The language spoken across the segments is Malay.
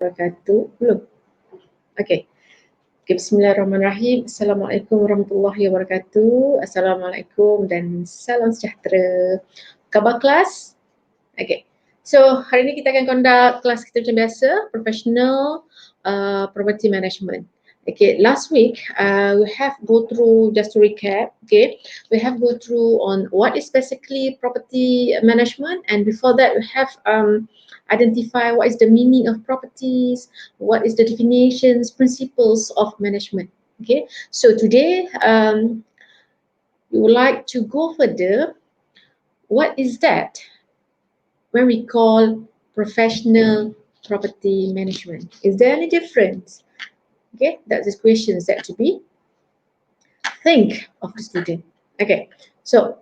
wabarakatuh. Belum? Okey. Okay, bismillahirrahmanirrahim. Assalamualaikum warahmatullahi wabarakatuh. Assalamualaikum dan salam sejahtera. Khabar kelas? Okay. So, hari ini kita akan conduct kelas kita macam biasa, professional property management. Okay, last week we have go through, just to recap, okay, we have go through on what is basically property management, and before that we have identify what is the meaning of properties, what is the definitions, principles of management. Okay, so today we would like to go further. What is that when we call professional property management? Is there any difference? Okay, that's the questions that to be think of the student. Okay, so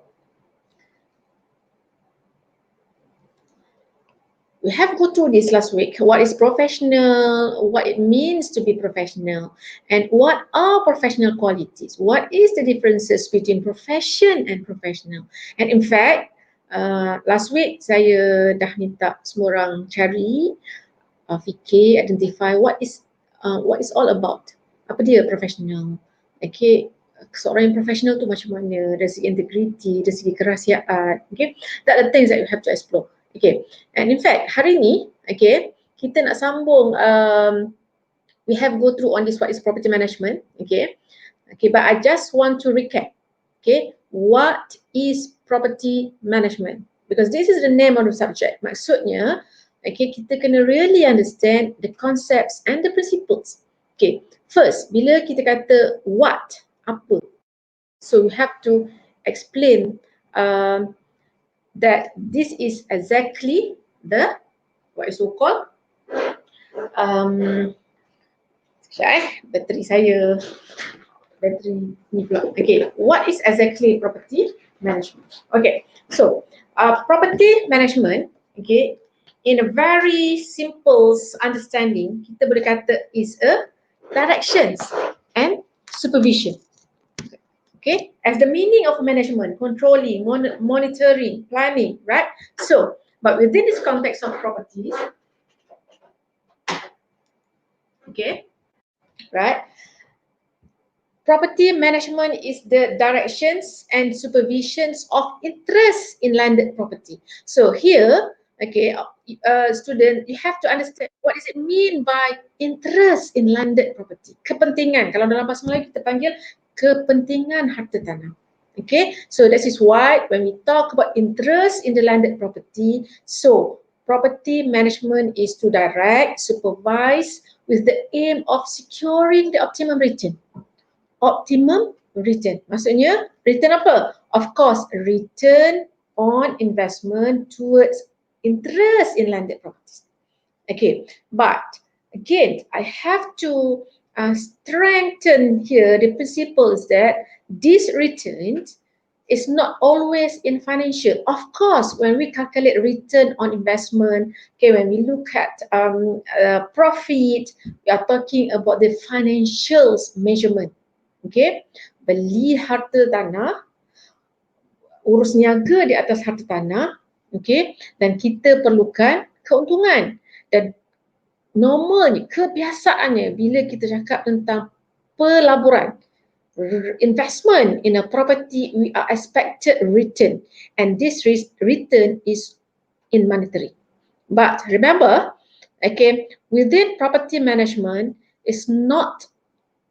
we have go through this last week. What is professional, what it means to be professional, and what are professional qualities? What is the differences between profession and professional? And in fact, last week saya dah minta semua orang cari, fikir, identify what is all about. Apa dia professional? Okay, seorang yang professional tu macam mana? Dari segi integriti, dari segi kerahsiaan. Okay, that are the things that you have to explore. Okay, and in fact hari ni, okay, kita nak sambung. We have go through on this what is property management. Okay, but I just want to recap. Okay, what is property management? Because this is the name of the subject. Maksudnya, okay, kita kena really understand the concepts and the principles. Okay, first, bila kita kata what, apa, so we have to explain that this is exactly the what is so called bateri ni pula. Okay, what is exactly property management? Okay, so property management, okay, in a very simple understanding, kita boleh kata is a directions and supervision. Okay, as the meaning of management, controlling, monitoring, planning, right? So, but within this context of properties, okay, right? Property management is the directions and supervisions of interest in landed property. So here, okay, student, you have to understand what does it mean by interest in landed property. Kepentingan, kalau dalam bahasa Melayu kita panggil kepentingan harta tanah. Okay, so this is why when we talk about interest in the landed property, so property management is to direct, supervise with the aim of securing the optimum return. Optimum return. Maksudnya return apa? Of course, return on investment towards interest in landed properties. Okay, but again, I have to strengthen here the principles that this return is not always in financial. Of course, when we calculate return on investment, okay, when we look at profit, we are talking about the financials measurement. Okay, beli harta tanah, urus niaga di atas harta tanah, okay, dan kita perlukan keuntungan. Dan normalnya, kebiasaannya bila kita cakap tentang pelaburan, investment in a property, we are expected return, and this return is in monetary. But remember, okay, within property management is not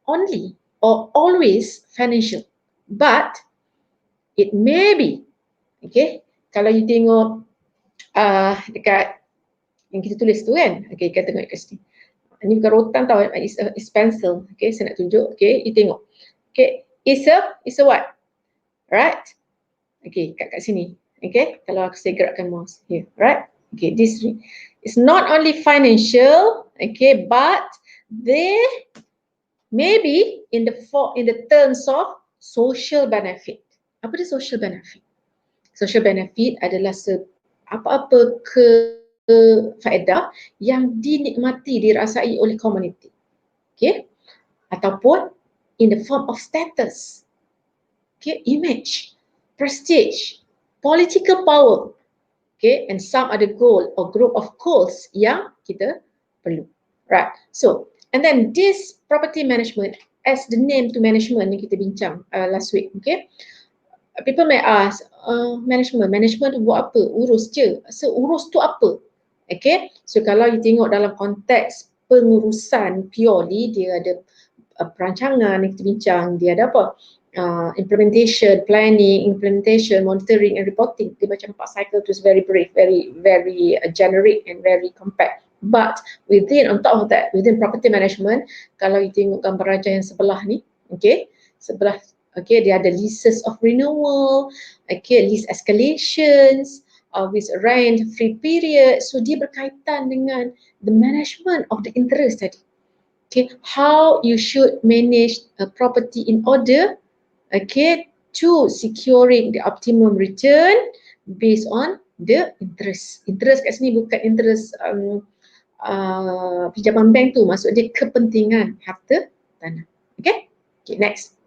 only or always financial, but it may be, okay, kalau you tengok dekat yang kita tulis tu kan, okay, kita tengok kat sini. Ini bukan rotan tau, it's pencil. Okay, saya nak tunjuk. Okay, you tengok. Okay, it's a what? Right? Okay, kat sini. Okay, kalau saya gerakkan mouse here, right? Okay, this is not only financial, okay, but they maybe in the terms of social benefit. Apa dia social benefit? Social benefit adalah apa-apa faedah yang dinikmati, dirasai oleh komuniti. Okay? Ataupun in the form of status. Okay? Image, prestige, political power. Okay? And some other goal or group of goals yang kita perlu. Right. So, and then this property management, as the name to management yang kita bincang last week, okay? People may ask, management tu buat apa? Urus je. So, urus tu apa? Okay? So, kalau you tengok dalam konteks pengurusan purely, dia ada perancangan yang kita bincang, dia ada apa? Implementation, planning, implementation, monitoring and reporting. Dia macam 4 cycle tu is very brief, very generic and very compact. But on top of that, within property management, kalau you tengok gambar raja yang sebelah ni, okay, sebelah, okay, dia ada leases of renewal, okay, lease escalations, with rent free period. So dia berkaitan dengan the management of the interest tadi. Okay, how you should manage a property in order, okay, to securing the optimum return based on the interest. Interest kat sini bukan interest pinjaman bank tu, maksud dia kepentingan harta tanah. Okay, next.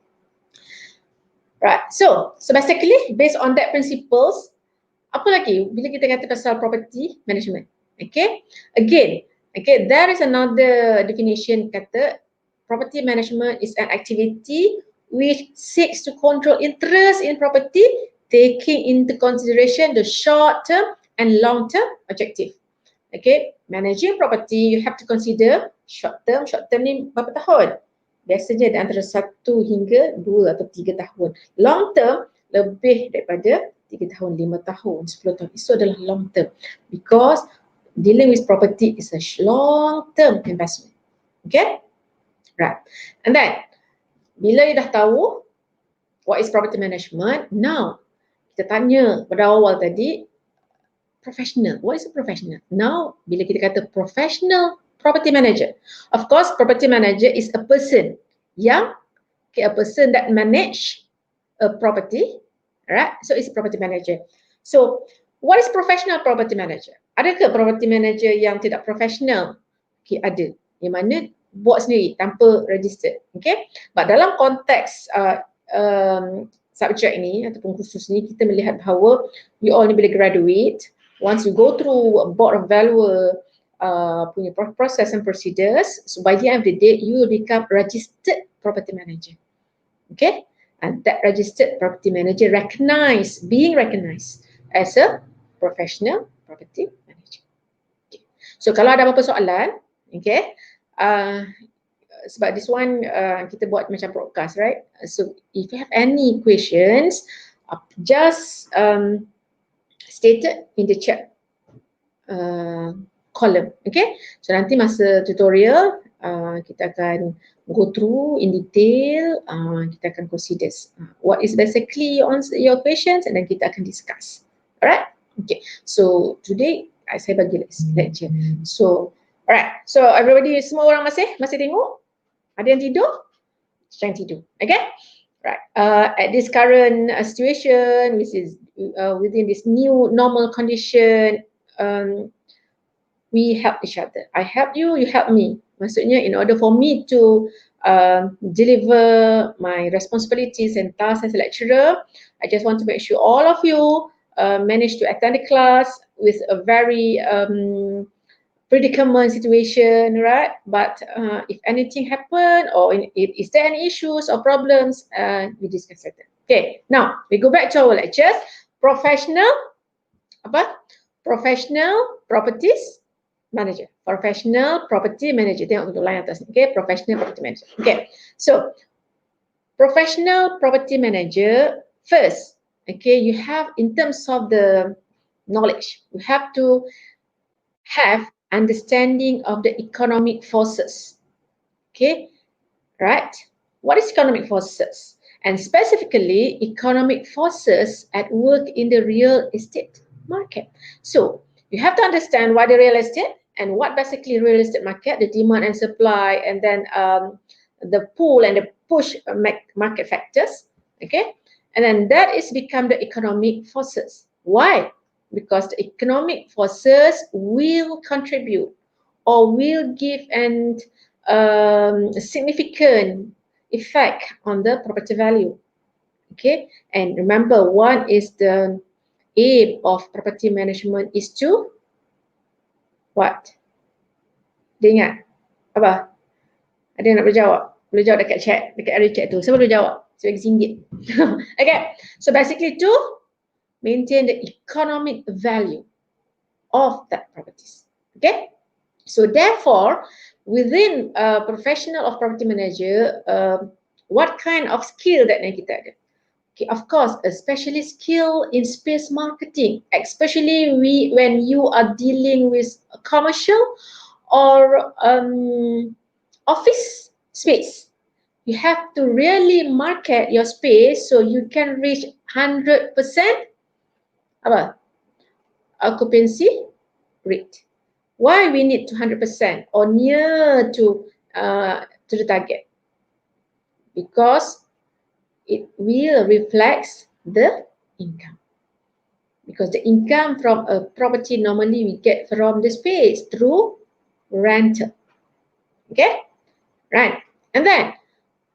Right, so basically based on that principles, apa lagi bila kita kata pasal property management? Okay, again, okay, there is another definition kata property management is an activity which seeks to control interest in property, taking into consideration the short term and long term objective. Okay, managing property you have to consider short term ni berapa tahun? Biasanya antara 1 hingga 2 atau 3 tahun. Long term lebih daripada 3 tahun, 5 tahun, 10 tahun. Itu adalah long term because dealing with property is a long term investment. Okay? Right. And then bila you dah tahu what is property management, now kita tanya pada awal tadi, professional. What is a professional? Now, bila kita kata professional property manager, of course, property manager is a person yang, okay, a person that manage a property, right? So it's a property manager. So, what is professional property manager? Adakah property manager yang tidak professional? Okay, ada. Yang mana buat sendiri tanpa register. Okay, but dalam konteks subjek ini ataupun khusus ni, kita melihat bahawa you all ni bila graduate, once you go through a board of valuer punya process and procedures, so by the end of the day, you will become registered property manager. Okay, and that registered property manager being recognized as a professional property manager. Okay. So kalau ada apa-apa soalan, okay, sebab this one kita buat macam broadcast, right? So if you have any questions, just stated in the chat column. Okay, so nanti masa tutorial kita akan go through in detail, kita akan consider what is basically on your questions and then kita akan discuss. Alright, okay, so today saya bagi lecture. So alright, so everybody, semua orang masih tengok? Ada yang tidur? Jangan tidur, okay? Right. At this current situation, which is within this new normal condition, we help each other. I help you, you help me. Maksudnya, in order for me to deliver my responsibilities and tasks as a lecturer, I just want to make sure all of you manage to attend the class with a very predicament situation, right? But if anything happen or is there any issues or problems, we discuss it. Okay, now we go back to our lectures. Professional properties manager. Professional property manager. Tengok untuk line atas ni. Okay, professional property manager. Okay, so professional property manager first. Okay, you have, in terms of the knowledge, you have to have understanding of the economic forces. Okay, right? What is economic forces? And specifically, economic forces at work in the real estate market. So you have to understand what the real estate and what basically real estate market, the demand and supply, and then the pull and the push market factors. Okay, and then that is become the economic forces. Why? Because the economic forces will contribute or will give an significant effect on the property value. Okay, and remember, one is the aim of property management is to what? Dia ingat? Apa? Ada yang nak boleh jawab? Boleh jawab dekat chat, dekat area chat tu. Siapa boleh jawab? Sebagai singgit. Okay. So basically to maintain the economic value of that properties. Okay. So therefore, within a professional of property manager, what kind of skill that kita ada? Okay, of course, especially skill in space marketing, especially when you are dealing with commercial or office space. You have to really market your space so you can reach 100% apa? Occupancy rate. Why we need 200% or near to the target? Because it will reflect the income. Because the income from a property normally we get from the space through rental. Okay, right. And then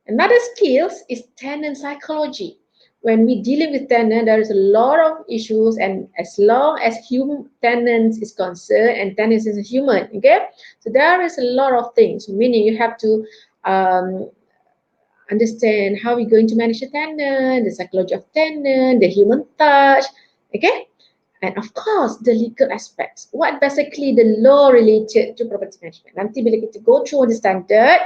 another skills is tenant psychology. When we dealing with tenant, there is a lot of issues, and as long as human tenants is concerned, and tenants is a human, okay, so there is a lot of things. Meaning you have to understand how we're going to manage a tenant, the psychology of tenant, the human touch, okay, and of course the legal aspects. What basically the law related to property management. Nanti bila kita go through the standard,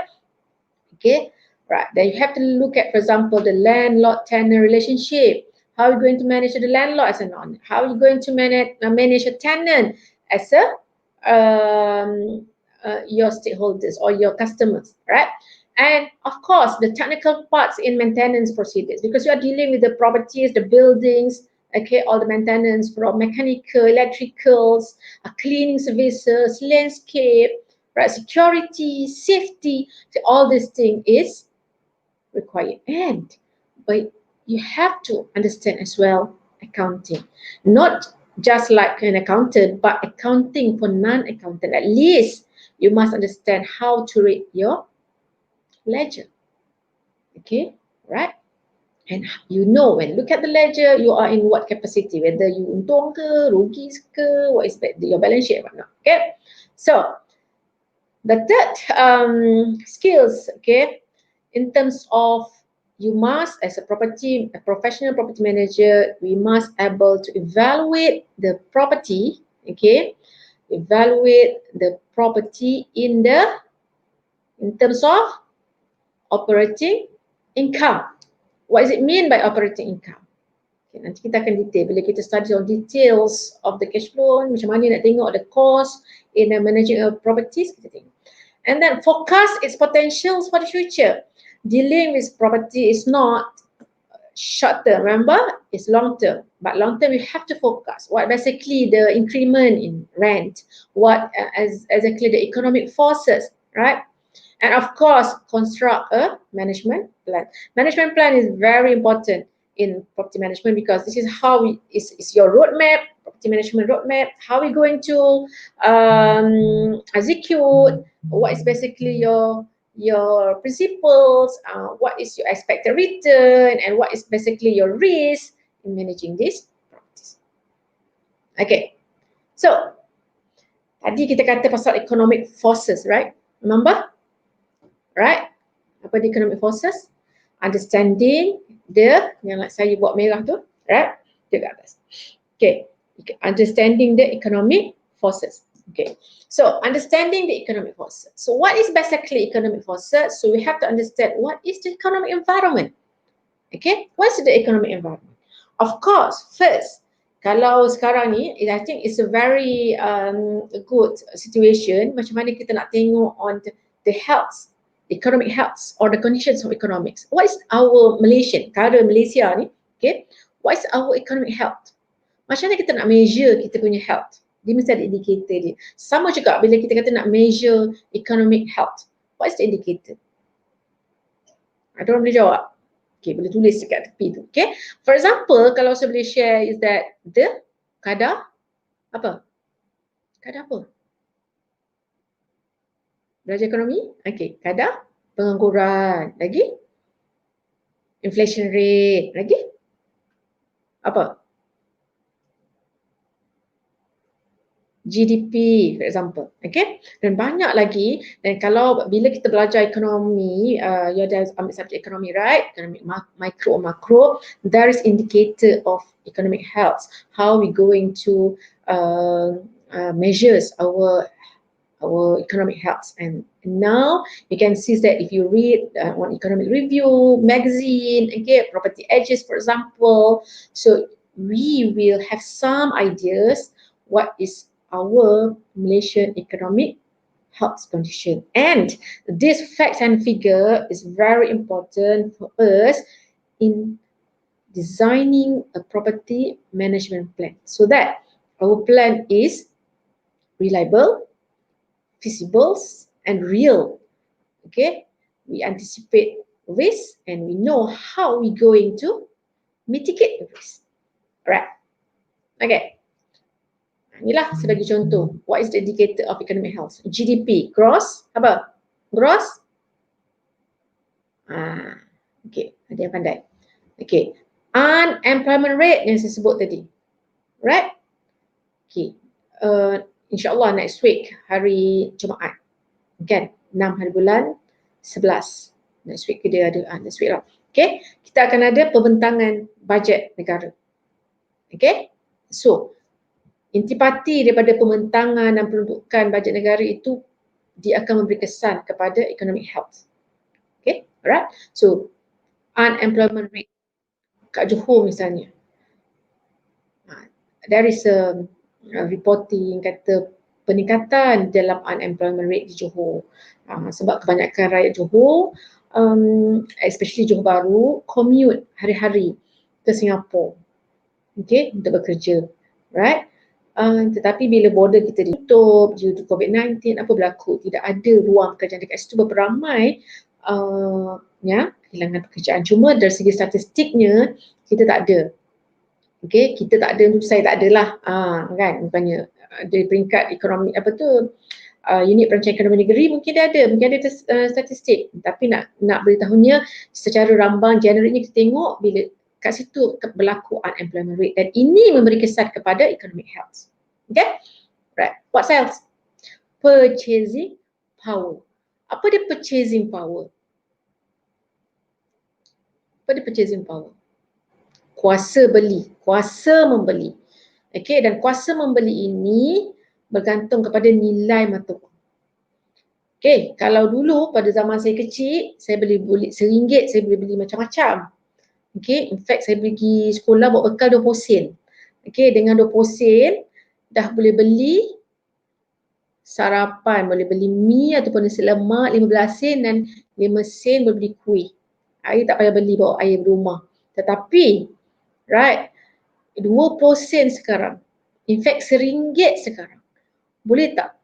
okay, right, then you have to look at, for example, the landlord-tenant relationship. How are you going to manage the landlord as an owner? How are you going to manage a tenant as a your stakeholders or your customers, right? And of course, the technical parts in maintenance procedures, because you are dealing with the properties, the buildings, okay, all the maintenance from mechanical, electricals, cleaning services, landscape, right, security, safety, so all this thing is required. And but you have to understand as well accounting, not just like an accountant, but accounting for non-accountant. At least you must understand how to read your ledger. Okay, right? And you know when look at the ledger, you are in what capacity, whether you untung ke, rugi ke, what is your balance sheet or not. Okay, so the third skills, okay, in terms of you must, as a professional property manager, we must able to evaluate the property, okay, evaluate the property in terms of operating income. What does it mean by operating income? Okay, nanti kita akan detail bila kita study on details of the cash flow, macam mana nak tengok the cost in managing a properties, kita tengok. And then forecast its potentials for the future. Dealing with property is not short term, remember, it's long term. But long term, you have to focus what basically the increment in rent, what exactly the economic forces, right? And of course, construct a management plan. Management plan is very important in property management because this is how is your roadmap, property management roadmap, how we're going to execute, what is basically your principles, what is your expected return, and what is basically your risk in managing these properties. Okay, so tadi kita kata pasal economic forces, right? Remember? Right? Apa the economic forces? Understanding the, yang saya buat merah tu, right? Dia kat atas. Okay, understanding the economic forces. Okay, so understanding the economic forces. So what is basically economic forces? So we have to understand what is the economic environment. Okay, what's the economic environment? Of course, first, kalau sekarang ni, I think it's a very good situation. Macam mana kita nak tengok on the health, economic health or the conditions of economics. What is our Malaysian, current Malaysia ni, okay? What is our economic health? Macam mana kita nak measure kita punya health? Dia mesti ada indicator dia. Sama juga bila kita kata nak measure economic health. What is the indicator? Ada orang boleh jawab? Okay, boleh tulis dekat tepi tu. Okay, for example, kalau saya boleh share is that the kadar apa? Kadar apa? Belajar ekonomi? Okay, kadar pengangguran. Lagi? Inflation rate. Lagi? Apa? GDP for example, okay, dan banyak lagi. Dan kalau bila kita belajar ekonomi, you ada ambil subjek ekonomi, right, ekonomi micro macro, there is indicator of economic health, how we going to measures our economic health. And now you can see that if you read one economic review magazine, okay, Property Edges for example, so we will have some ideas what is our Malaysian economic health condition. And this facts and figure is very important for us in designing a property management plan, so that our plan is reliable, feasible, and real. Okay, we anticipate risk and we know how we going to mitigate the risk. Alright, okay. Inilah sebagai contoh. What is the indicator of economic health? GDP, gross, apa? Gross? Okay, ada yang pandai. Okay, unemployment rate yang saya sebut tadi. Right? Okay, insyaAllah next week, hari Jumaat. Kan? 6 hari bulan 11. Next week dia ada, next week lah. Okay, kita akan ada pembentangan bajet negara. Okay, so intipati daripada pembentangan dan peruntukan bajet negara itu, dia akan memberi kesan kepada economic health. Okay, alright. So, unemployment rate kat Johor misalnya, there is a reporting kata peningkatan dalam unemployment rate di Johor. Sebab kebanyakan rakyat Johor, especially Johor Bahru, commute hari-hari ke Singapura, okay, untuk bekerja, right? Tetapi bila border kita ditutup due to COVID-19, apa berlaku? Tidak ada ruang pekerjaan dekat situ, berapa ramai kehilangan pekerjaan. Cuma dari segi statistiknya kita tak ada. Okay, kita tak ada, saya tak adalah kan, bukannya dari peringkat ekonomi unit perancangan ekonomi negeri mungkin dia ada, mungkin ada statistik, tapi nak beritahunya secara rambang generiknya kita tengok bila kat situ berlaku unemployment rate, dan ini memberi kesan kepada economic health. Okay, right. What else? Purchasing power. Apa dia purchasing power? Apa dia purchasing power? Kuasa beli, kuasa membeli. Okay, dan kuasa membeli ini bergantung kepada nilai mata wang. Okay, kalau dulu pada zaman saya kecil, saya beli RM1, saya boleh beli macam-macam. Okay, in fact saya pergi sekolah bawa bekal 20 sen. Okay, dengan 20 sen dah boleh beli sarapan, boleh beli mi ataupun nasi lemak 15 sen, dan 5 sen boleh beli kuih. Air tak payah beli, bawa air rumah. Tetapi, right, 20 sen sekarang, in fact RM1 sekarang, boleh tak?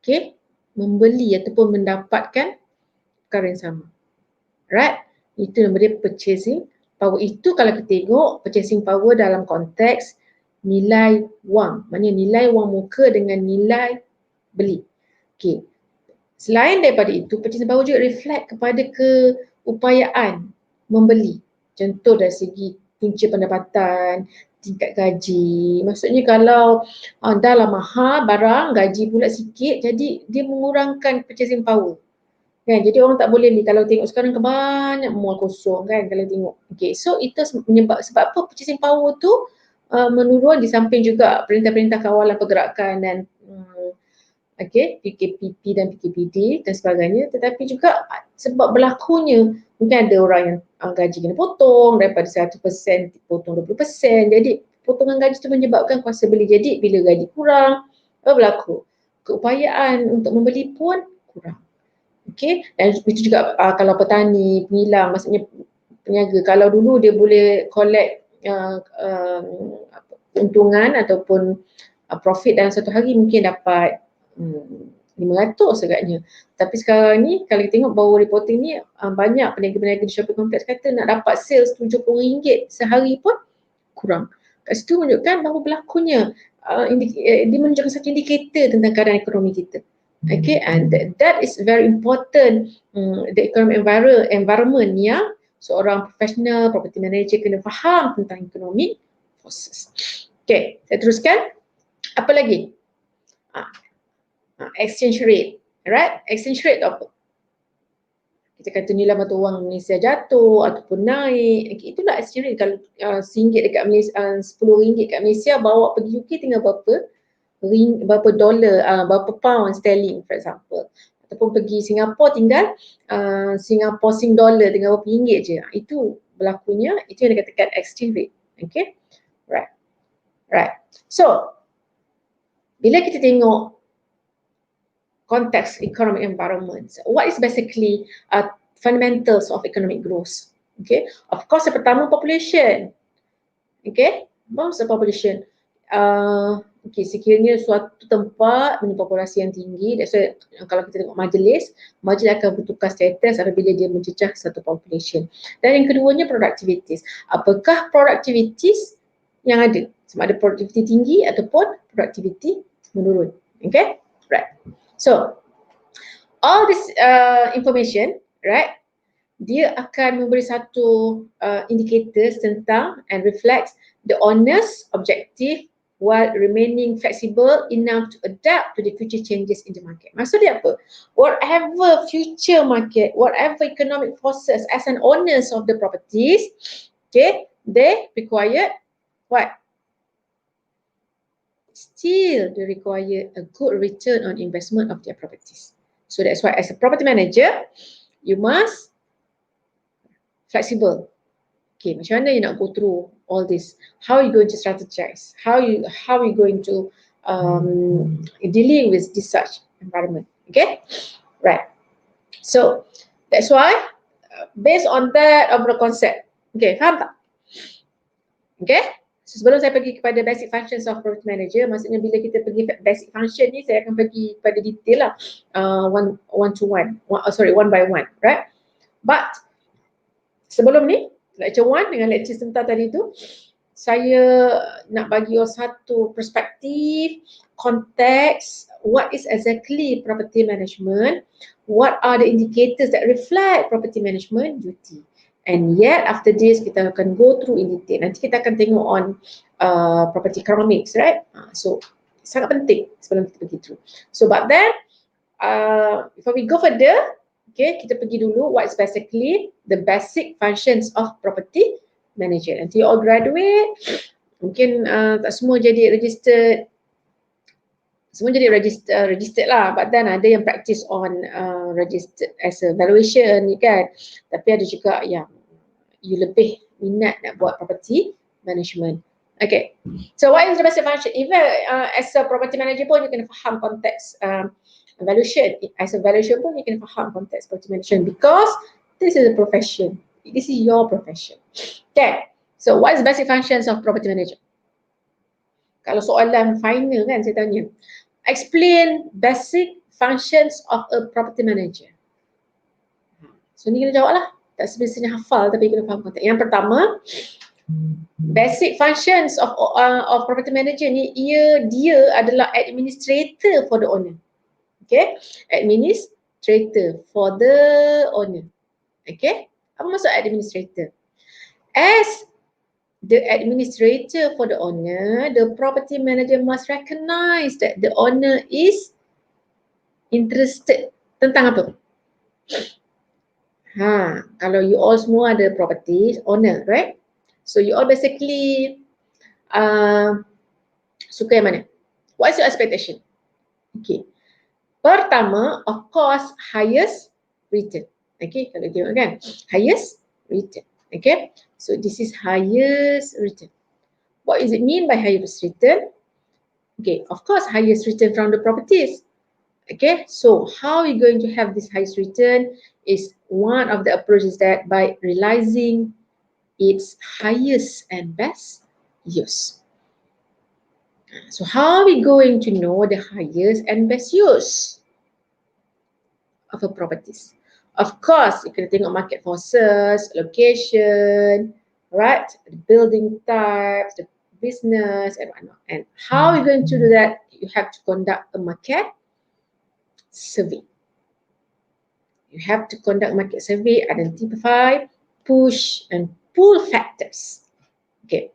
Okay, membeli ataupun mendapatkan perkara yang sama. Right, itu nama dia purchasing power. Itu kalau kita tengok purchasing power dalam konteks nilai wang, maknanya nilai wang muka dengan nilai beli. Okay, selain daripada itu, purchasing power juga reflect kepada keupayaan membeli. Contoh dari segi punca pendapatan, tingkat gaji. Maksudnya kalau dah lah mahal barang, gaji pula sikit, jadi dia mengurangkan purchasing power. Kan? Jadi orang tak boleh beli. Kalau tengok sekarang banyak mall kosong kan kalau tengok. Okay, so itu sebab apa purchasing power tu menurun, di samping juga perintah-perintah kawalan pergerakan dan PKPP dan PKPD dan sebagainya, tetapi juga sebab berlakunya mungkin ada orang yang gaji kena potong daripada 100% potong 20%, jadi potongan gaji itu menyebabkan kuasa beli. Jadi bila gaji kurang, apa berlaku? Keupayaan untuk membeli pun kurang. Okay, dan itu juga kalau petani, pengilang, maksudnya peniaga, kalau dulu dia boleh collect keuntungan ataupun profit dalam satu hari mungkin dapat 500 agaknya. Tapi sekarang ni kalau kita tengok baru reporting ni, banyak peniaga-peniaga di shopping complex kata nak dapat sales RM70 sehari pun kurang. Kat situ menunjukkan bahawa berlakunya dia menunjukkan satu indikator tentang keadaan ekonomi kita. Okay, and that is very important, the economic environment yang seorang professional property manager kena faham tentang economic forces. Okay, saya teruskan. Apa lagi? Exchange rate. Alright? Exchange rate apa? Kita kata nilai mata wang Malaysia jatuh ataupun naik. Itulah exchange rate. Kalau RM1 dekat Malaysia, RM10 kat Malaysia, bawa pergi UK tinggal berapa dolar, berapa pound sterling for example. Ataupun pergi Singapura tinggal Singapore Sing dollar tinggal berapa ringgit je. Itu berlakunya, itu yang dikatakan exchange rate. Okay? Right. So, bila kita tengok konteks economic environment, what is basically fundamentals of economic growth? Okay, of course, yang pertama population. Okay, most of population. Okay, sekiranya suatu tempat punya populasi yang tinggi, that's why kalau kita tengok majlis akan bertukar status apabila dia mencecah satu population. Dan yang keduanya productivities. Apakah productivities yang ada? Sama ada productivity tinggi ataupun productivity menurun. Okay, right. So, all this information, right, dia akan memberi satu indicators tentang and reflects the honest objective while remaining flexible enough to adapt to the future changes in the market. Maksud dia apa? Whatever future market, whatever economic forces as an owners of the properties, okay, they require what? Still they require a good return on investment of their properties. So that's why as a property manager, you must flexible. Okay, macam mana you nak go through all this? How are you going to strategize? How are you going to dealing with this such environment? Okay, right. So that's why based on that overall concept. Okay, faham tak? Okay. So, sebelum saya pergi kepada basic functions of property manager, maksudnya bila kita pergi basic function ni, saya akan pergi pada detail lah, one by one, right? But sebelum ni, lecture 1 dengan lecture sebentar tadi tu, saya nak bagi satu perspektif, konteks, what is exactly property management, what are the indicators that reflect property management duty. And yet after this kita akan go through in detail. Nanti kita akan tengok on property economics, right? So sangat penting sebelum kita pergi through. So but then before we go further, okay, kita pergi dulu what is basically the basic functions of property manager. Nanti you all graduate, mungkin tak semua jadi registered. Semua jadi registered lah, but then ada yang practice on registered as a valuation ni kan. Tapi ada juga yang you lebih minat nak buat property management. Okay, so what is the basic function? Even as a property manager pun you kena faham konteks valuation. As a valuation pun you kena faham konteks property management because this is a profession. This is your profession. Okay, so what is the basic functions of property manager? Kalau soalan final kan saya tanya, explain basic functions of a property manager. So ni kena jawab lah. Tak semestinya hafal tapi kena faham konteks. Yang pertama, basic functions of property manager ni, dia adalah administrator for the owner. Okay, administrator for the owner. Okay, apa maksud administrator? As the administrator for the owner, the property manager must recognize that the owner is interested tentang apa? Kalau you all semua ada property owner, right? So you all basically suka yang mana? What is your expectation? Okay. Pertama, of course, highest return. Okay, kalau tengok kan, highest return. Okay, so this is highest return. What does it mean by highest return? Okay, of course, highest return from the properties. Okay, so how are you going to have this highest return is one of the approaches that by realizing its highest and best use. So how are we going to know the highest and best use of a properties? Of course, you can tengok market forces, location, right? The building types, the business and whatnot. And how are you going to do that? You have to conduct a market survey. You have to conduct market survey, identify, push and pull factors. Okay.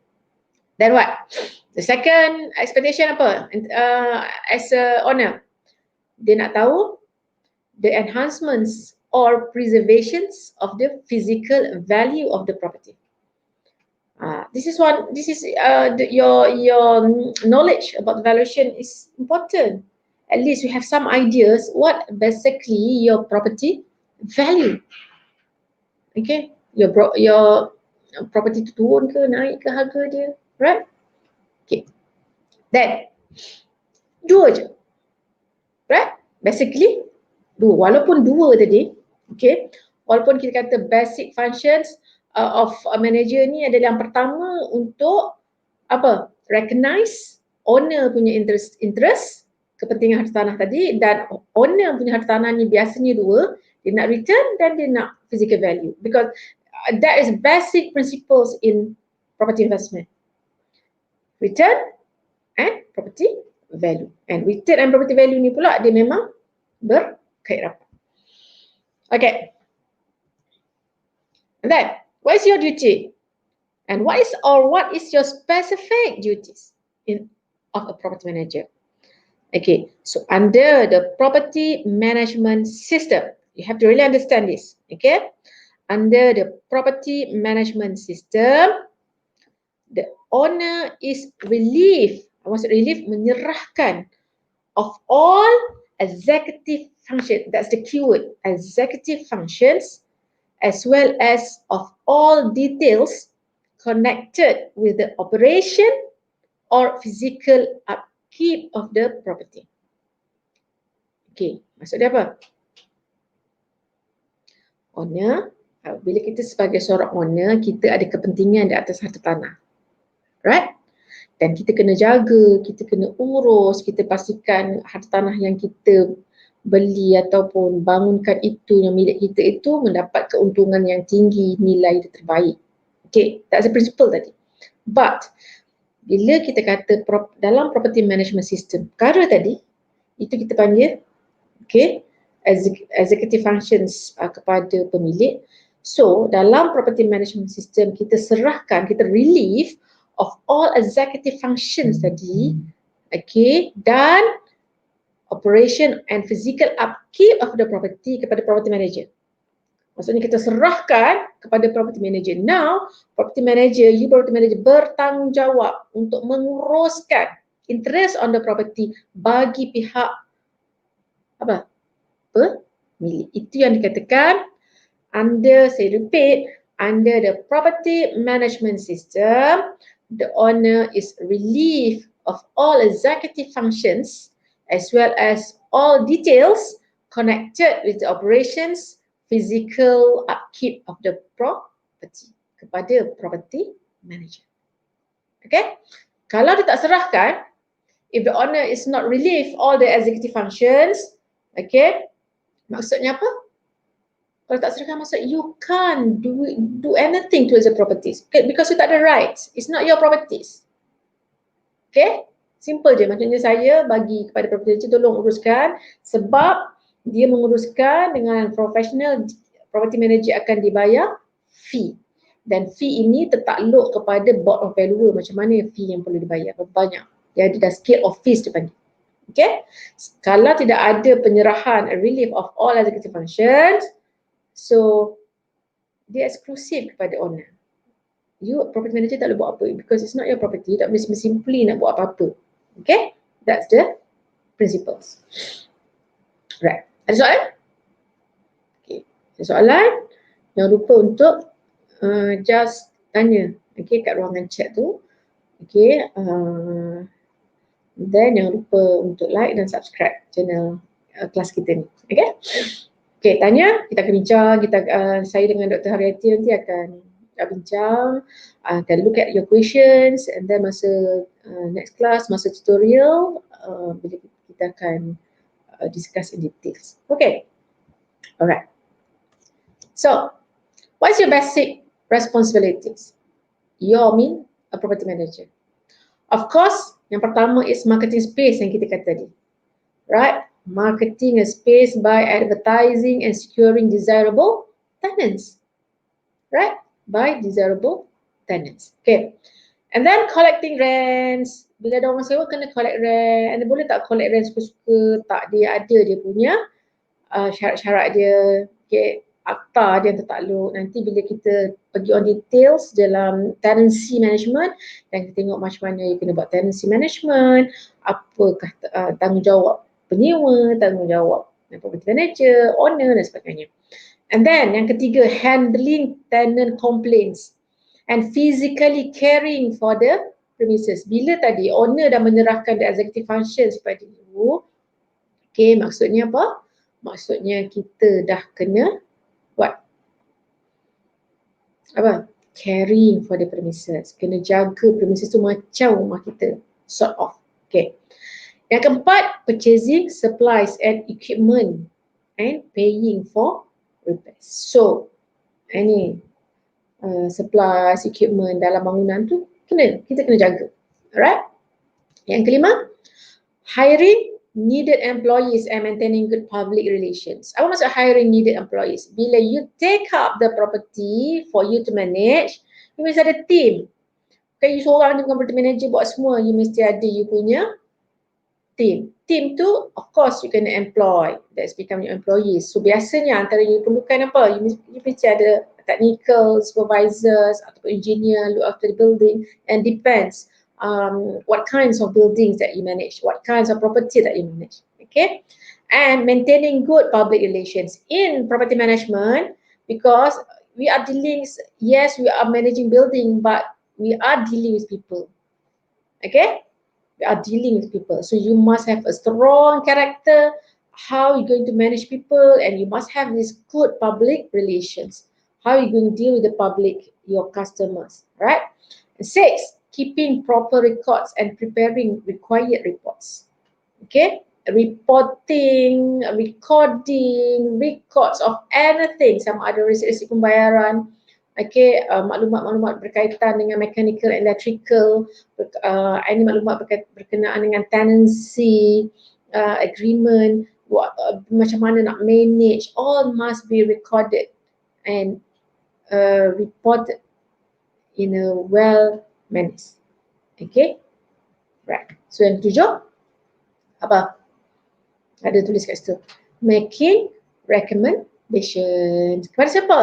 Then what? The second expectation apa? As a owner, dia nak tahu the enhancements or preservations of the physical value of the property. This is your knowledge about valuation is important. At least you have some ideas what basically your property value. Okay, your property tu turun ke naik ke harga dia, right? Okay, then dua je, right? Basically dua, walaupun dua tadi, okay, walaupun kita kata basic functions of a manager ni adalah yang pertama untuk apa? Recognize owner punya interest kepentingan harta tanah tadi, dan owner punya harta tanah ni biasanya dua, dia nak return dan dia nak physical value, because that is basic principles in property investment. Return and property value. And return and property value ni pula dia memang berkait rapat. Okay. And then, what is your duty? And what is your specific duties of a property manager? Okay, so under the property management system, you have to really understand this. Okay, under the property management system, the owner is relieved. Maksud relief, menyerahkan of all executive function. That's the keyword, executive functions, as well as of all details connected with the operation or physical upkeep of the property. Okay, maksud dia apa? Owner, bila kita sebagai seorang owner, kita ada kepentingan di atas harta tanah, right? Dan kita kena jaga, kita kena urus, kita pastikan harta tanah yang kita beli ataupun bangunkan itu, yang milik kita itu mendapat keuntungan yang tinggi, nilai terbaik. Okay, that's the principle tadi. But bila kita kata dalam property management system, perkara tadi itu kita panggil okay, executive functions kepada pemilik. So dalam property management system kita serahkan, kita relieve of all executive functions tadi, okay, dan operation and physical upkeep of the property kepada property manager. Maksudnya kita serahkan kepada property manager. Now, property manager bertanggungjawab untuk menguruskan interest on the property bagi pihak apa? Pemilik. Itu yang dikatakan under, saya repeat, under the property management system, the owner is relieved of all executive functions as well as all details connected with the operations, physical upkeep of the property kepada property manager. Okay? Kalau dia tak serahkan, if the owner is not relieved all the executive functions, okay, maksudnya apa? Kalau tak serahkan maksud you can't do anything towards the properties, okay? Because you tak ada rights. It's not your properties. Okay? Simple je. Maksudnya saya bagi kepada property manager tolong uruskan, sebab dia menguruskan dengan profesional, property manager akan dibayar fee. Dan fee ini tertakluk kepada board of valuer, macam mana fee yang perlu dibayar, berapa banyak. Jadi dah scale of fees dipanggil. Okay? Kalau tidak ada penyerahan, a relief of all executive functions, so dia eksklusif kepada owner. You property manager tak boleh buat apa, because it's not your property, tak boleh simply nak buat apa-apa. Okay? That's the principles. Right. Ada soalan? Okay. Ada soalan? Jangan lupa untuk just tanya, okay, kat ruangan chat tu. Okay. Then jangan lupa untuk like dan subscribe channel kelas kita ni. Okay? Okay, tanya, kita akan bincang, saya dengan Dr. Haryati nanti akan bincang, akan look at your questions, and then masa next class, masa tutorial, bila kita akan discuss in details. Okay, alright. So, what's your basic responsibilities? You mean a property manager. Of course, yang pertama is marketing space yang kita kata tadi, right? Marketing a space by advertising and securing desirable tenants, right? By desirable tenants. Okay, And then collecting rents. Bila ada orang sewa kena collect rent. And boleh tak collect rent suka-suka? Tak, dia ada dia punya syarat-syarat dia. Okay, akta dia yang tertakluk. Nanti bila kita pergi on details dalam tenancy management, dan kita tengok macam mana you kena buat tenancy management, apakah tanggungjawab penyewa, tanggungjawab property manager, owner dan sebagainya. And then yang ketiga, handling tenant complaints and physically caring for the premises. Bila tadi owner dah menyerahkan the executive functions kepada you, okay, maksudnya apa? Maksudnya kita dah kena buat apa? Caring for the premises. Kena jaga premises tu macam rumah kita, sort of. Okay. Yang keempat, purchasing supplies and equipment and paying for repairs. So, ini supplies, equipment dalam bangunan tu kita kena jaga. Alright? Yang kelima, hiring needed employees and maintaining good public relations. Apa maksud hiring needed employees? Bila you take up the property for you to manage, you mesti ada team. Kan you seorang je bukan property manager buat semua, you mesti ada you punya team. Team tu, of course, you kena employ. That's become your employees. So, biasanya antara you perlukan apa? You mesti ada technical supervisors ataupun engineer, look after the building, and depends what kinds of buildings that you manage, what kinds of property that you manage. Okay? And maintaining good public relations in property management, because we are dealing, yes, we are managing building, but we are dealing with people. Okay? We are dealing with people. So you must have a strong character, how you're going to manage people, and you must have this good public relations. How you're going to deal with the public, your customers, right? And 6, keeping proper records and preparing required reports. Okay? Reporting, recording, records of anything, sama ada resip-resip pembayaran, okay, maklumat-maklumat berkaitan dengan mechanical, electrical, ini maklumat berkenaan dengan tenancy, agreement, macam mana nak manage, all must be recorded and reported in a well managed. Okay, right. So yang 7, apa? Ada tulis kat situ. Making recommendations. Kepada siapa?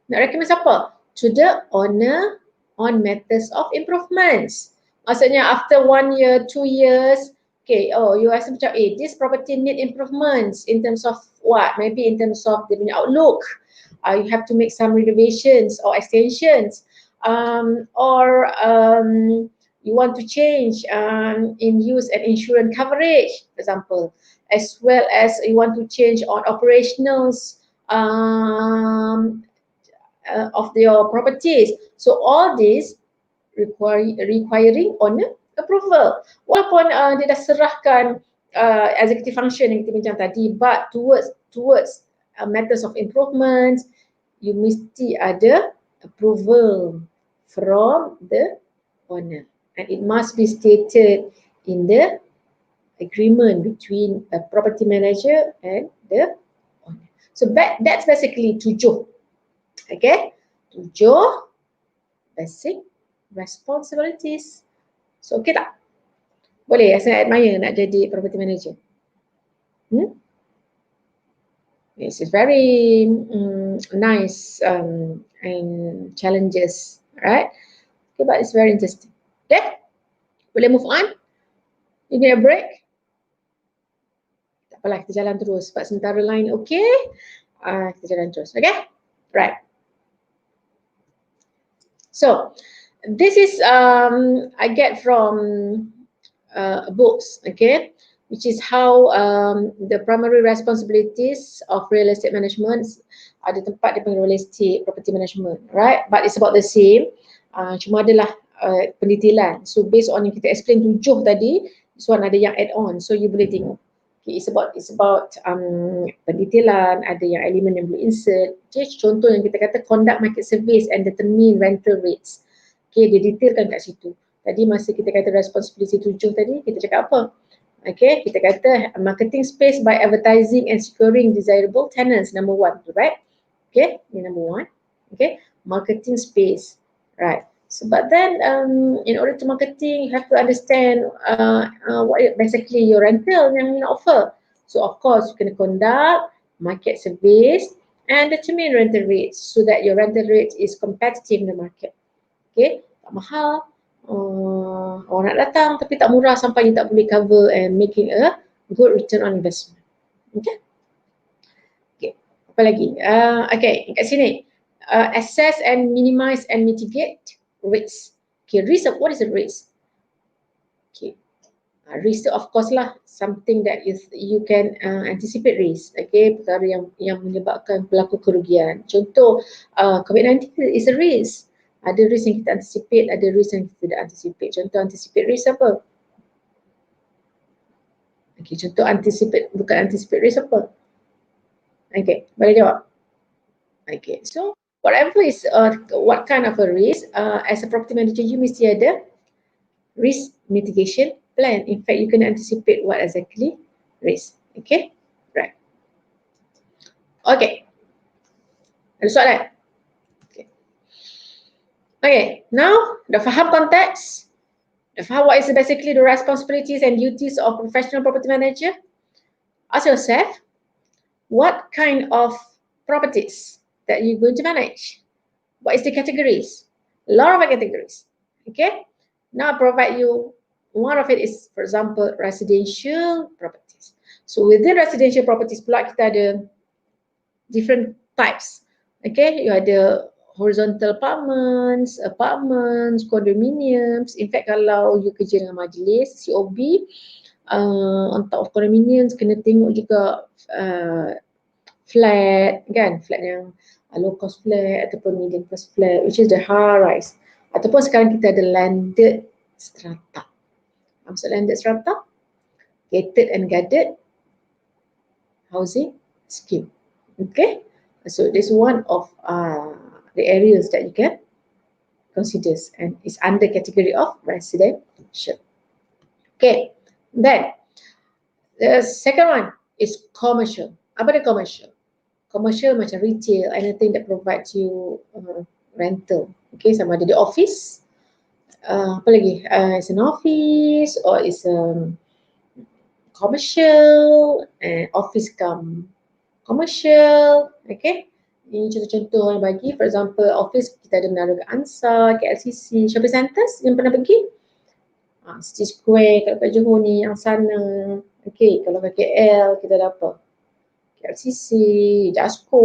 Nak recommend siapa? To the owner on matters of improvements. Maksudnya after 1 year, 2 years, okay, you rasa macam, this property need improvements in terms of what? Maybe in terms of the outlook. You have to make some renovations or extensions. Or you want to change in use and insurance coverage, for example, as well as you want to change on operationals of your properties. So all this requiring owner approval. Walaupun dia dah serahkan executive function yang kita bincang tadi, but towards matters of improvements, you mesti ada approval from the owner, and it must be stated in the agreement between a property manager and the owner. So that's basically 7. Okay, 7 basic responsibilities. So okay tak? Boleh, saya admire nak jadi property manager. This is very nice and challenges, right? Okay, but it's very interesting. Okay, boleh move on? You need a break? Tak apalah, kita jalan terus. Sebab sementara lain okay, kita jalan terus. Okay, right. So, this is I get from books, okay, which is how the primary responsibilities of real estate management, ada tempat dia panggil real estate property management, right? But it's about the same, cuma adalah pendetailan. So based on yang kita explain 7 tadi, this one ada yang add on, so you boleh tengok. Okay, it's about pendetailan, ada yang elemen yang boleh insert. Okay, contoh yang kita kata conduct market surveys and determine rental rates. Okay, dia detailkan kat situ. Tadi masa kita kata responsibility 7 tadi, kita cakap apa? Okay, kita kata marketing space by advertising and securing desirable tenants, number 1, right? Okay, ini number 1. Okay, marketing space, right? So, but then, in order to marketing, you have to understand what basically your rental yang you nak offer. So, of course, you can conduct market surveys and determine rental rates so that your rental rate is competitive in the market. Okay, tak mahal, orang nak datang tapi tak murah sampai you tak boleh cover and making a good return on investment. Okay. Okay, apa lagi? Okay, kat sini. Assess and minimize and mitigate risks. Okay, risk, what is a risk? Okay, risk of course lah, something that you can anticipate risk. Okay, perkara yang menyebabkan berlaku kerugian. Contoh, COVID-19 is a risk. Ada risk yang kita anticipate, ada risk yang kita tidak anticipate. Contoh anticipate risk apa? Okay, contoh anticipate, bukan anticipate risk apa? Okay, boleh jawab? Okay, so whatever is what kind of a risk, as a property manager, you mesti ada risk mitigation plan. In fact, you can anticipate what exactly risk. Okay, right. Okay, ada soalan? Okay. Okay, now dah faham konteks, dah faham what is basically the responsibilities and duties of professional property manager. Ask yourself, what kind of properties that you're going to manage? What is the categories? A lot of categories. Okay. Now I provide you, one of it is, for example, residential properties. So within residential properties pula kita ada different types. Okay, you ada horizontal apartments, condominiums. In fact, kalau you kerja dengan majlis, COB, on top of condominiums, kena tengok juga flat, kan? Flat yang low cost flat ataupun medium cost flat, which is the high rise. Ataupun sekarang kita ada landed strata. Maksud landed strata? Gated and guarded housing scheme. Okay, so this is one of the areas that you can consider and is under category of residential. Okay, then the second one is commercial. Apa dia commercial? Commercial macam retail, anything that provides you rental. Okay, sama ada di office, apa lagi? It's an office or it's commercial and office come commercial. Okay, ini contoh-contoh yang bagi. For example, office kita ada Menara Ansar, KLCC, shopping centers yang pernah pergi. City Square kalau kat Johor ni yang sana. Okay, kalau kat KL kita ada apa? KLCC, Jasco.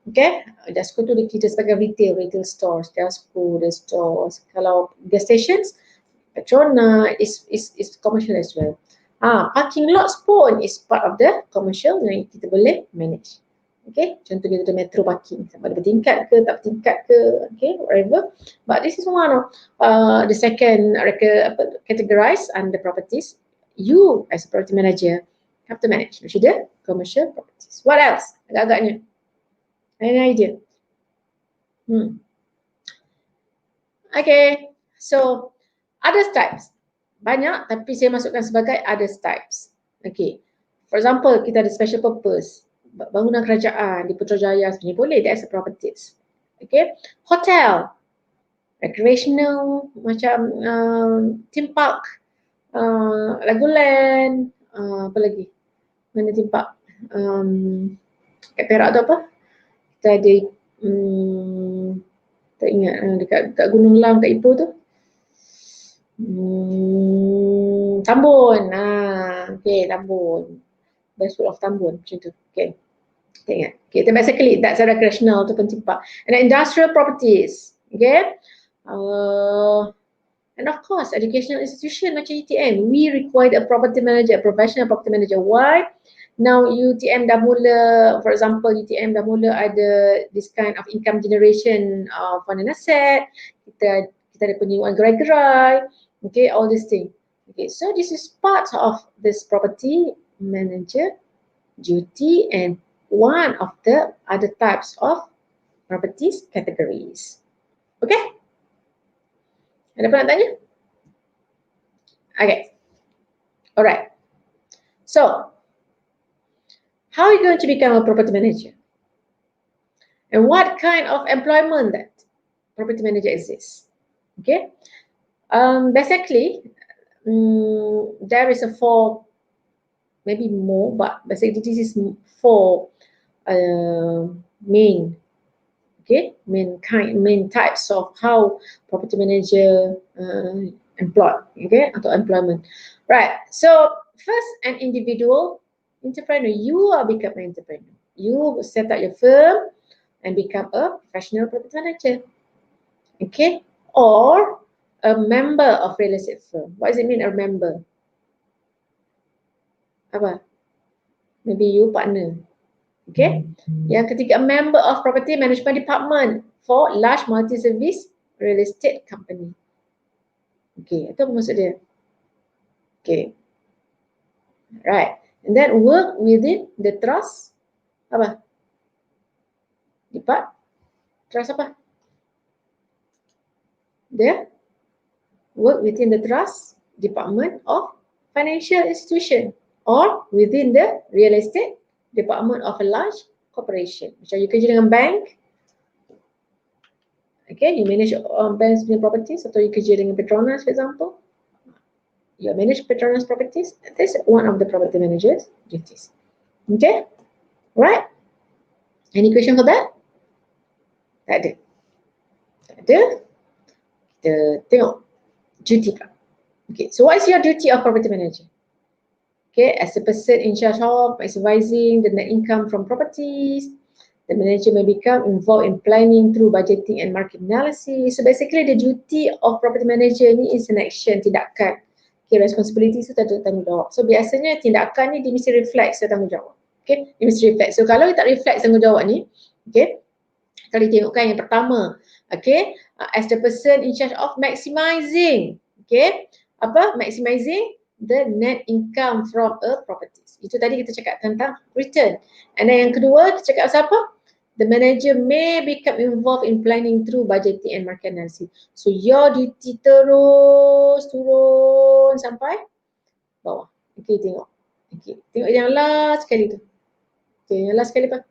Okay, Jasco tu kita sebagai retail stores, Jasco, the stores. Kalau gas stations, Petronas is commercial as well. Parking lots pun is part of the commercial yang kita boleh manage. Okay, contohnya ada metro parking, sama ada bertingkat ke, tak bertingkat ke, okay, whatever. But this is one of the second categorized under properties. You as a property manager have to manage, which is the commercial properties. What else? Agak-agaknya. Any idea? Okay, so other types. Banyak, tapi saya masukkan sebagai other types. Okay, for example, kita ada special purpose. Bangunan kerajaan di Putrajaya sebenarnya boleh, that's a properties. Okay, hotel, recreational, macam theme park, Legoland, apa lagi? Mana theme park? Kat Perak tu apa? Kita ada, tak ingat, dekat Gunung Lam, kat Ipoh tu. Tambun. Okay, Tambun. Best food of Tambun, macam tu. Okay. Tak ingat. Okay, so basically that's a recreational ataupun theme park. And industrial properties. Okay. And of course, educational institution macam UTM, we require a property manager, a professional property manager. Why? Now UTM dah mula, for example, UTM dah mula ada this kind of income generation from an asset. Kita ada penyewaan gerai-gerai. Okay, all these things. Okay, so this is part of this property manager duty and one of the other types of properties categories. Okay? Ada apa nak tanya? Okay. Alright. So, how are you going to become a property manager? And what kind of employment that property manager exists? Okay. Basically, there is a four, maybe more, but basically this is four main, okay, main types of how property manager employed, okay, atau employment. Right. So first, an individual entrepreneur. You are become an entrepreneur. You set up your firm and become a professional property manager. Okay. Or a member of real estate firm. What does it mean, a member? Apa? Maybe you partner. Okay. Yang ketiga, a member of property management department for large multi-service real estate company. Okay, itu apa maksud dia? Okay. Right. And then work within the trust. Apa? Trust apa? Dia work within the trust department of financial institution or within the real estate department of a large corporation. Macam you kerja dengan bank, okay, you manage bank's properties, atau you kerja dengan Petronas, for example, you manage Petronas properties. This is one of the property managers' duties. Okay, right? Any question for that? Tak ada. Tak ada. Kita tengok duty pula. Okay, so what is your duty of property manager? Okay, as a person in charge of maximizing the net income from properties, the manager may become involved in planning through budgeting and market analysis. So basically the duty of property manager ni is an action, tindakan. Okay, responsibility itu tanggungjawab. So biasanya tindakan ni dia mesti reflect tanggungjawab. Okay, dia mesti reflect. So kalau dia tak reflect tanggungjawab ni, okay, kalau ditengokkan yang pertama, okay, as the person in charge of maximizing, okay, apa? Maximizing the net income from a properties. Itu tadi kita cakap tentang return. And then yang kedua, kita cakap pasal apa? The manager may become involved in planning through budgeting and market analysis. So your duty terus turun sampai bawah. Okay, tengok. Okay, tengok yang last sekali tu. Okay, yang last sekali apa?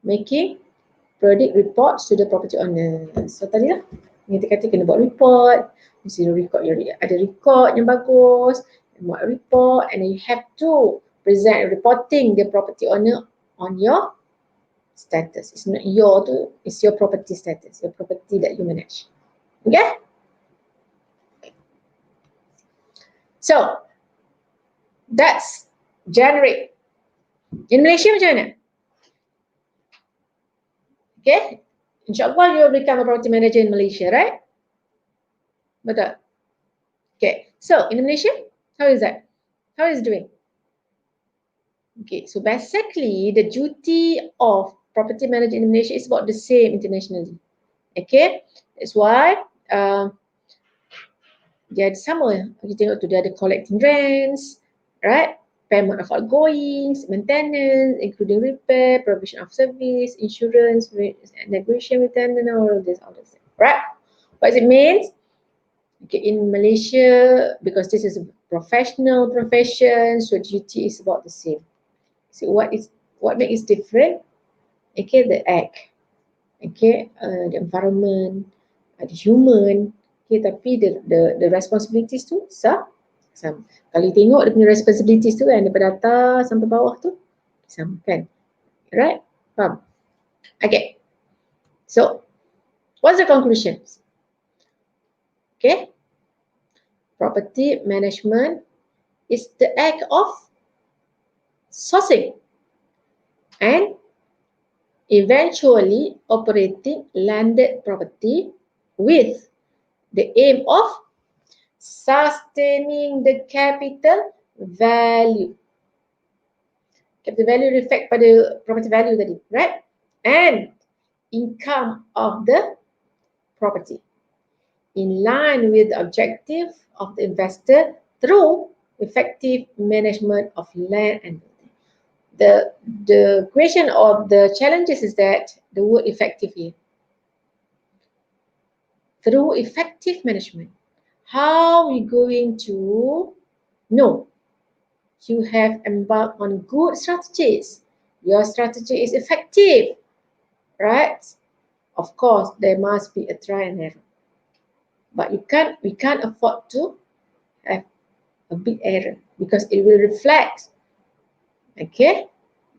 Making product reports to the property owner. So tadi lah, kita kata kena buat report, mesti record, ada record yang bagus, buat report, and then you have to present reporting the property owner on your status. It's not your tu, it's your property status, your property that you manage. Okay? So that's generate. In Malaysia macam mana? Okay? InsyaAllah you will become a property manager in Malaysia, right? Betul? Okay, so in Malaysia, how is that? How is it doing? Okay, so basically the duty of property manager in Malaysia is about the same internationally. Okay, that's why dia ada sama. Kita tengok tu dia ada collecting rents, right? Payment of outgoings, maintenance, including repair, provision of service, insurance, negotiation with tenant, all of this, right? What does it mean? Okay, in Malaysia, because this is a professional profession, so duty is about the same. So what makes it different? Okay, the act. Okay, the environment, the human. Okay, tapi the responsibilities tu sama. Kalau tengok dia punya responsibilities tu kan, daripada atas sampai bawah tu sama kan? Right? Faham? Okay. So, what's the conclusions? Okay. Property management is the act of sourcing and eventually operating landed property with the aim of sustaining the capital value. Capital value reflect pada property value tadi, right? And income of the property in line with the objective of the investor through effective management of land and building. The question of the challenges is that the word effective here. Through effective management, how are we going to know you have embarked on good strategies? Your strategy is effective, right? Of course, there must be a try and error. But we can't afford to have a big error because it will reflect, okay,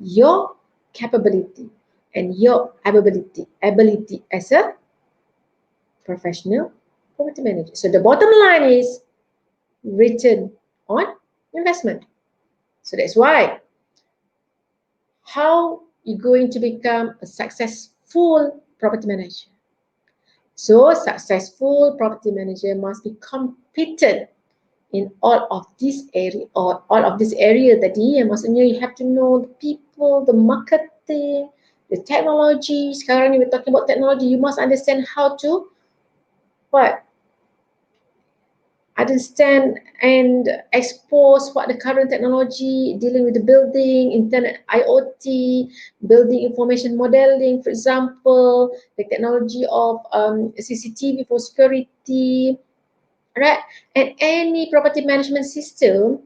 your capability and your ability as a professional property manager. So the bottom line is return on investment. So that's why how you're going to become a successful property manager. So successful property manager must be competent in all of this area or all of this area tadi. Maksudnya you have to know the people, the marketing, the technology. Sekarang ni we're talking about technology. You must understand how to what? Understand and expose what the current technology dealing with the building, internet, IoT, building information modeling, for example, the technology of CCTV for security, right? And any property management system,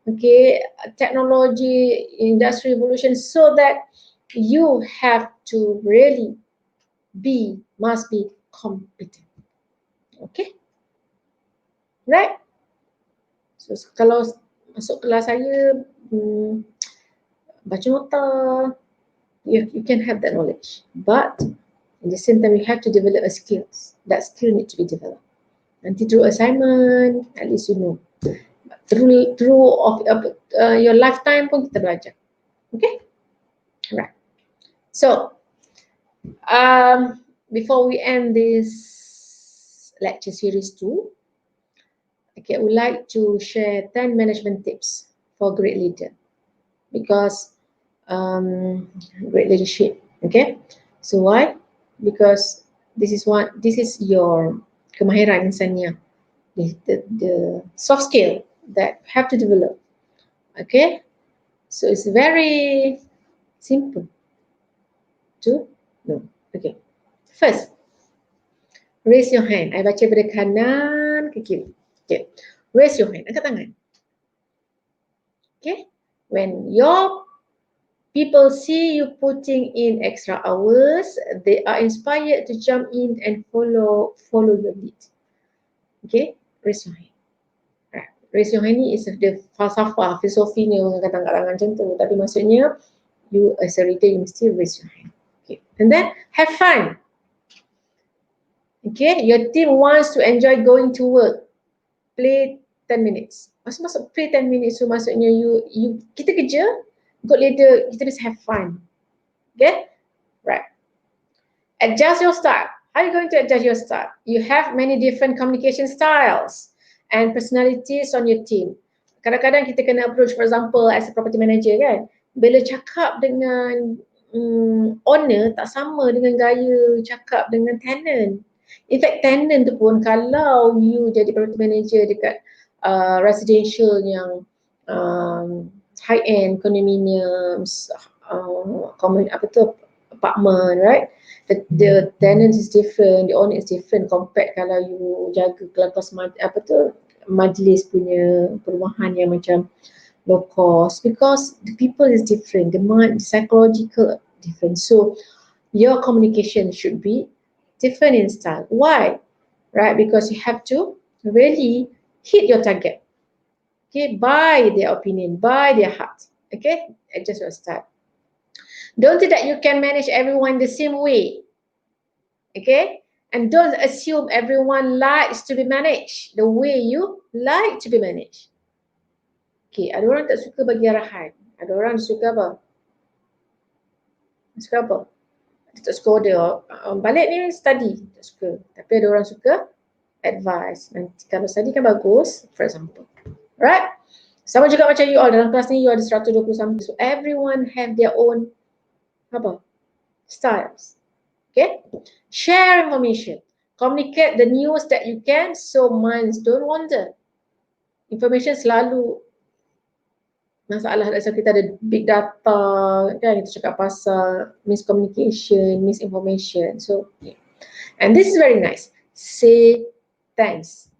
okay, technology, industry revolution, so that you have to really must be competent, okay, right? So kalau masuk kelas saya, baca nota, you can have that knowledge, but at the same time you have to develop a skills. That skill need to be developed. Nanti through assignment, at least you know. Through your lifetime pun kita belajar. Okay, right. So before we end this lecture series 2, okay, I would like to share 10 management tips for great leader, because great leadership. Okay, so why? Because this is your kemahiran insannya, the soft skill that have to develop. Okay, so it's very simple to know. Okay, first, raise your hand. I baca dari kanan ke kiri. Okay, raise your hand. Angkat tangan. Okay, when your people see you putting in extra hours, they are inspired to jump in and follow your lead. Okay, raise your hand. Right. Raise your hand ni is the falsafah, filosofi ni orang kata kat tangan macam tu. Tapi maksudnya, you as a leader, you mesti raise your hand. Okay, and then have fun. Okay, your team wants to enjoy going to work. Play 10 minutes. Masuk play 10 minutes, so maksudnya kita kerja, good leader, kita mesti have fun. Okay, right. Adjust your style. How are you going to adjust your style? You have many different communication styles and personalities on your team. Kadang-kadang kita kena approach, for example, as a property manager kan, bila cakap dengan owner tak sama dengan gaya cakap dengan tenant. In fact, tenant tu pun kalau you jadi property manager dekat residential yang high end condominiums, apartment, right? The tenant is different, the owner is different compared kalau you jaga kelas majlis punya perumahan yang macam low cost, because the people is different, the mind, psychological different. So your communication should be different in style. Why? Right? Because you have to really hit your target. Okay, by their opinion, by their heart. Okay, adjust your style. Don't think that you can manage everyone the same way. Okay, and don't assume everyone likes to be managed the way you like to be managed. Okay, ada orang tak suka bagi arahan. Ada orang suka apa? Suka apa? Dia tak suka order. Balik ni study, tak suka. Tapi ada orang suka advice. Nanti kalau study kan bagus, for example. Right? Sama juga macam you all dalam kelas ni, you ada 120 something. So everyone have their own apa? Styles. Okay? Share information. Communicate the news that you can, so minds don't wander. Information selalu masalah. Asal kita ada big data kan, kita cakap pasal miscommunication, misinformation. So yeah. And this is very nice. Say thanks.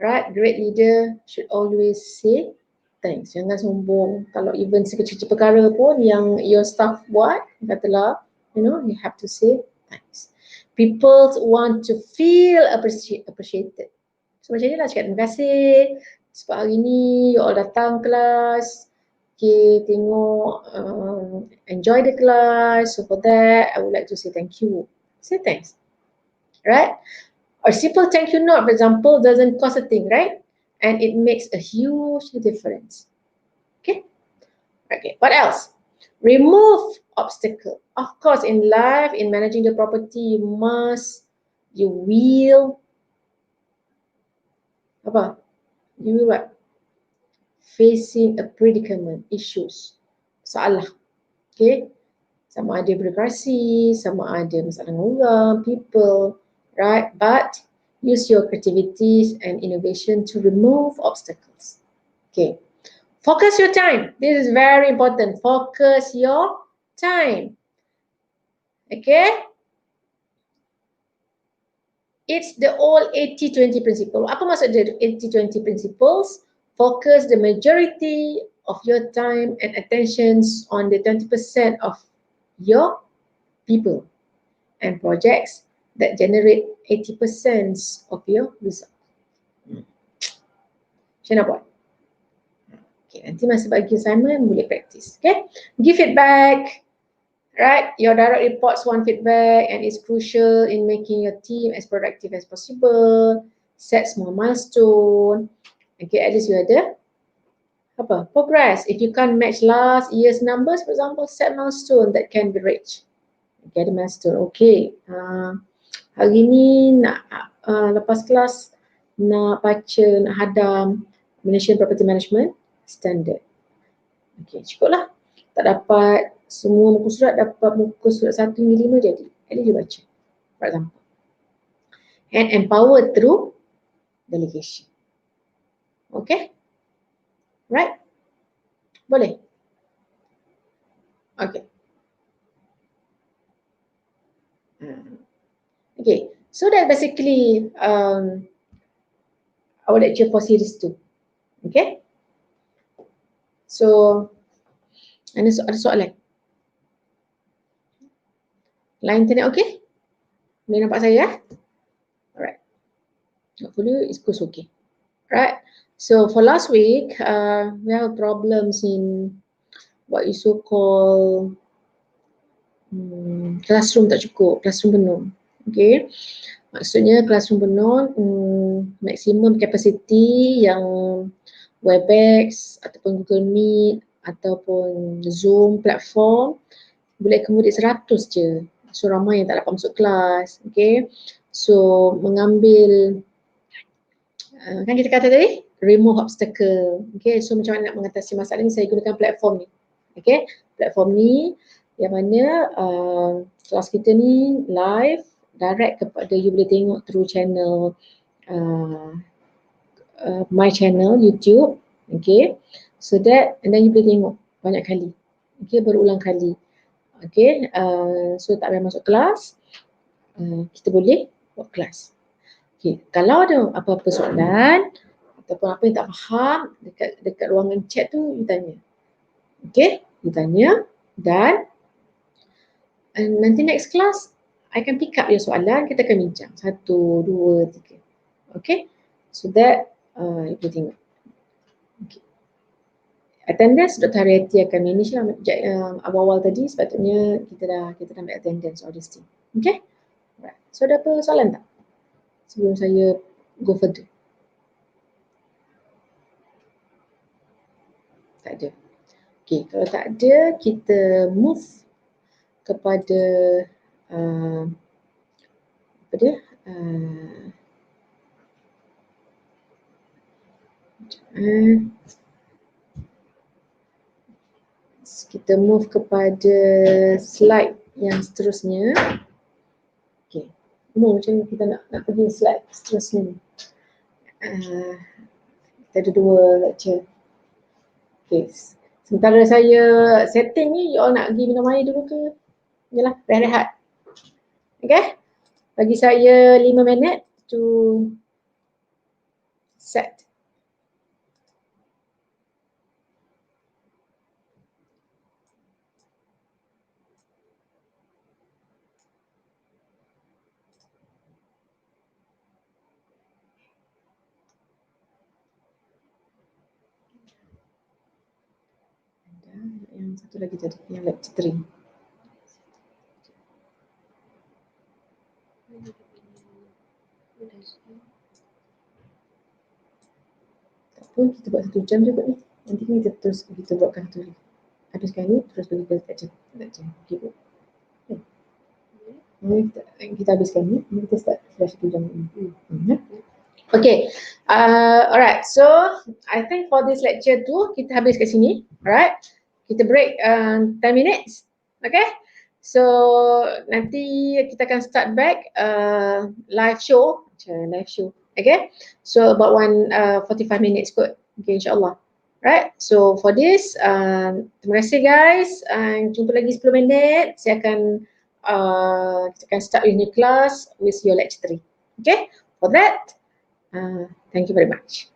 Right? Great leader should always say thanks. Jangan sombong. Kalau even sekecil-kecil perkara pun yang your staff buat, katalah, you have to say thanks. People want to feel appreciated. So macam ni lah cakap terima kasih sebab hari ni you all datang kelas. Okay, tengok, enjoy the class. So for that, I would like to say thank you. Say thanks, right? A simple thank you note, for example, doesn't cost a thing, right? And it makes a huge difference. Okay? Okay, what else? Remove obstacle. Of course, in life, in managing the property, you will, you will what? Facing a predicament, issues, masalah. Okay? Sama ada birokrasi, sama ada masalah dengan orang, people, right? But use your creativities and innovation to remove obstacles. Okay. Focus your time. This is very important. Focus your time. Okay. It's the old 80-20 principle. Apa maksud dia 80-20 principles? Focus the majority of your time and attentions on the 20% of your people and projects that generate 80% of your result. Macam nak buat? Okay, nanti masa bagi assignment boleh practice. Okay, give feedback. Right, your direct reports want feedback and it's crucial in making your team as productive as possible. Set small milestone. Okay, at least you ada progress. If you can't match last year's numbers, for example, set milestone that can be reached. Okay, ada milestone. Okay, hari ni nak lepas kelas nak baca, nak hadam Malaysian Property Management Standard. Okay, cukup lah. Tak dapat semua muka surat, dapat muka surat 1 hingga 5 jadi. At least you baca, for example. And empowered through delegation. Okay? Right? Boleh? Okay. Okay, so that basically our lecture for series 2. Okay? So, ada soalan? Line internet okay? Boleh nampak saya? Alright. Hopefully it's okay. Right? So for last week, we have problems in what you so call classroom tak cukup, classroom penuh. Okay? Maksudnya classroom penuh, maximum capacity yang Webex ataupun Google Meet ataupun Zoom platform boleh accommodate 100 je. So ramai yang tak dapat masuk kelas. Okay? So mengambil kan kita kata tadi remove obstacle. Okay, so macam mana nak mengatasi masalah ni, saya gunakan platform ni. Okay, platform ni yang mana kelas kita ni live direct kepada you boleh tengok through channel my channel YouTube. Okay, so that and then you boleh tengok banyak kali. Okay, berulang kali. Okay, so tak payah masuk kelas, kita boleh buat kelas. Okay, kalau ada apa-apa soalan ataupun apa yang tak faham dekat ruangan chat tu, you tanya. Okay, you tanya dan nanti next class I akan pick up your soalan, kita akan bincang 1, 2, 3. Okay, so that you boleh tengok. Okay. Attendance Dr. Haryati akan manage lah awal-awal tadi, sepatutnya kita dah ambil attendance all this thing. Okay, right. So ada apa soalan tak sebelum saya go further? Tak ada. Okay, kalau tak ada, kita move kepada apa dia? Kita move kepada slide yang seterusnya. Okay, macam kita nak pergi slide seterusnya. Kita ada 2 lecture. Okay, sementara saya setting ni, you all nak pergi minum air dulu ke? Yalah, rehat. Okay, bagi saya 5 minit to set. Satu lagi tadi, yang lecture 3. Tak apa, kita buat 1 jam juga ni. Nanti kita terus kita buatkan tu lagi. Habiskan ni, terus pergi ke lecture. Okay. Kita habiskan ni, kita start flash 1 jam ni. Okay, alright. So I think for this lecture tu kita habis kat sini. Alright, kita break 10 minutes. Okay, so nanti kita akan start back live show. Okay, so about 45 minutes kot. Okay, insyaAllah. Right, so for this, terima kasih guys. Jumpa lagi 10 minit. Saya akan kita akan start with new class with your lecture 3. Okay, for that. Thank you very much.